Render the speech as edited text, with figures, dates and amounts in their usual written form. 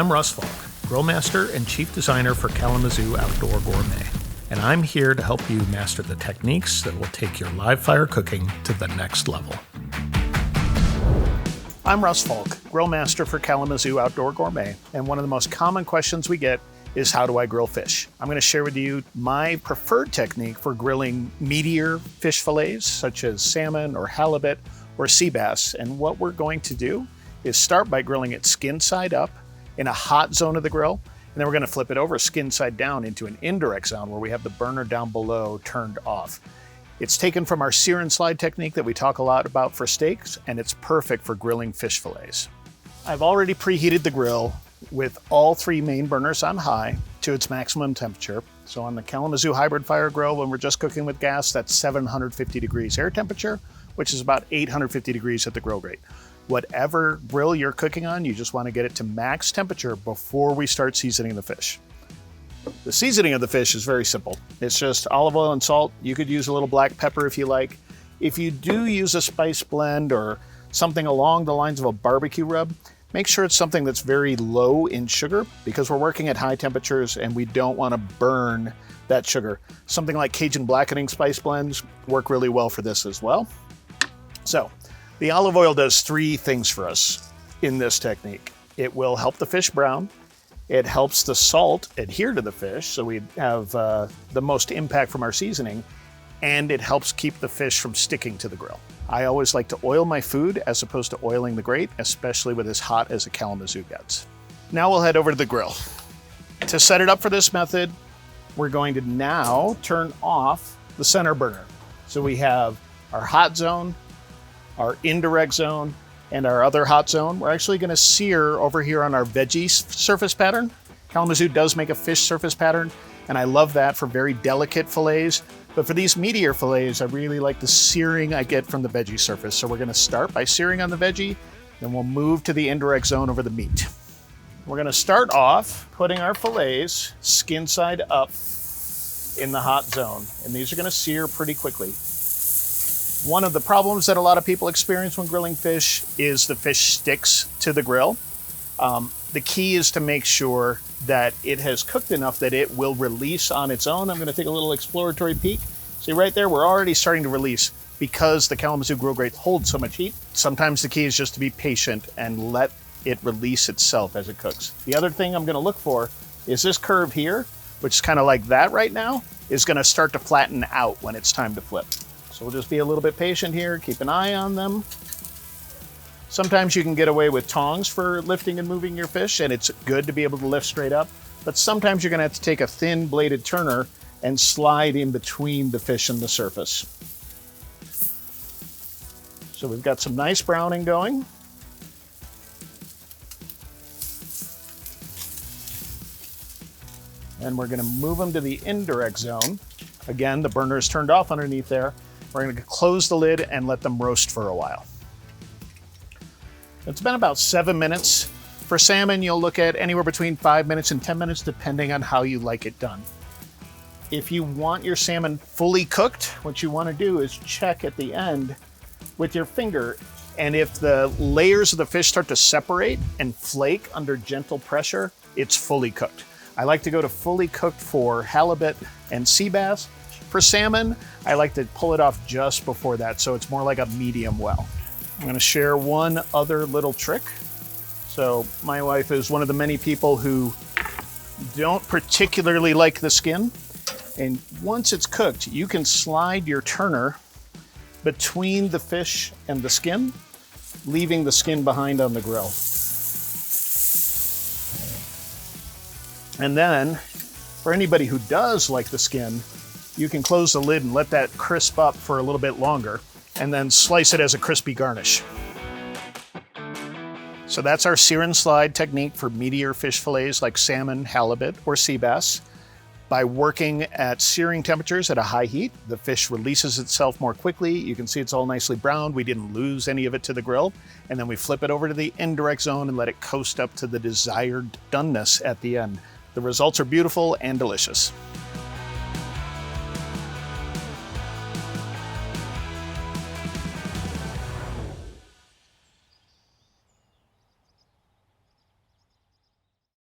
I'm Russ Faulk, Grillmaster and Chief Designer for Kalamazoo Outdoor Gourmet, and I'm here to help you master the techniques that will take your live fire cooking to the next level. I'm Russ Faulk, Grillmaster for Kalamazoo Outdoor Gourmet, and one of the most common questions we get is how do I grill fish? I'm going to share with you my preferred technique for grilling meatier fish fillets such as salmon or halibut or sea bass, and what we're going to do is start by grilling it skin side up in a hot zone of the grill, and then we're going to flip it over skin side down into an indirect zone where we have the burner down below turned off. It's taken from our sear and slide technique that we talk a lot about for steaks, and it's perfect for grilling fish fillets. I've already preheated the grill with all three main burners on high to its maximum temperature. So on the Kalamazoo Hybrid Fire Grill, when we're just cooking with gas, that's 750 degrees air temperature, which is about 850 degrees at the grill grate. Whatever grill you're cooking on, you just want to get it to max temperature before we start seasoning the fish. The seasoning of the fish is very simple. It's just olive oil and salt. You could use a little black pepper if you like. If you do use a spice blend or something along the lines of a barbecue rub, make sure it's something that's very low in sugar because we're working at high temperatures and we don't want to burn that sugar. Something like Cajun blackening spice blends work really well for this as well. So, the olive oil does three things for us in this technique. It will help the fish brown, it helps the salt adhere to the fish so we have the most impact from our seasoning, and it helps keep the fish from sticking to the grill. I always like to oil my food as opposed to oiling the grate, especially with as hot as a Kalamazoo gets. Now we'll head over to the grill. To set it up for this method, we're going to now turn off the center burner. So we have our hot zone, our indirect zone, and our other hot zone. We're actually going to sear over here on our veggie surface pattern. Kalamazoo does make a fish surface pattern, and I love that for very delicate fillets. But for these meatier fillets, I really like the searing I get from the veggie surface. So we're going to start by searing on the veggie, then we'll move to the indirect zone over the meat. We're going to start off putting our fillets skin side up in the hot zone, and these are going to sear pretty quickly. One of the problems that a lot of people experience when grilling fish is the fish sticks to the grill. The key is to make sure that it has cooked enough that it will release on its own. I'm going to take a little exploratory peek. See right there, we're already starting to release because the Kalamazoo grill grate holds so much heat. Sometimes the key is just to be patient and let it release itself as it cooks. The other thing I'm going to look for is this curve here, which is kind of like that right now, is going to start to flatten out when it's time to flip. So we'll just be a little bit patient here, keep an eye on them. Sometimes you can get away with tongs for lifting and moving your fish, and it's good to be able to lift straight up. But sometimes you're gonna have to take a thin bladed turner and slide in between the fish and the surface. So we've got some nice browning going. And we're gonna move them to the indirect zone. Again, the burner is turned off underneath there. We're going to close the lid and let them roast for a while. It's been about 7 minutes. For salmon, you'll look at anywhere between 5 minutes and 10 minutes, depending on how you like it done. If you want your salmon fully cooked, what you want to do is check at the end with your finger, and if the layers of the fish start to separate and flake under gentle pressure, it's fully cooked. I like to go to fully cooked for halibut and sea bass. For salmon, I like to pull it off just before that, so it's more like a medium well. I'm gonna share one other little trick. So my wife is one of the many people who don't particularly like the skin. And once it's cooked, you can slide your turner between the fish and the skin, leaving the skin behind on the grill. And then, for anybody who does like the skin, you can close the lid and let that crisp up for a little bit longer, and then slice it as a crispy garnish. So that's our sear and slide technique for meatier fish fillets like salmon, halibut, or sea bass. By working at searing temperatures at a high heat, the fish releases itself more quickly. You can see it's all nicely browned. We didn't lose any of it to the grill. And then we flip it over to the indirect zone and let it coast up to the desired doneness at the end. The results are beautiful and delicious.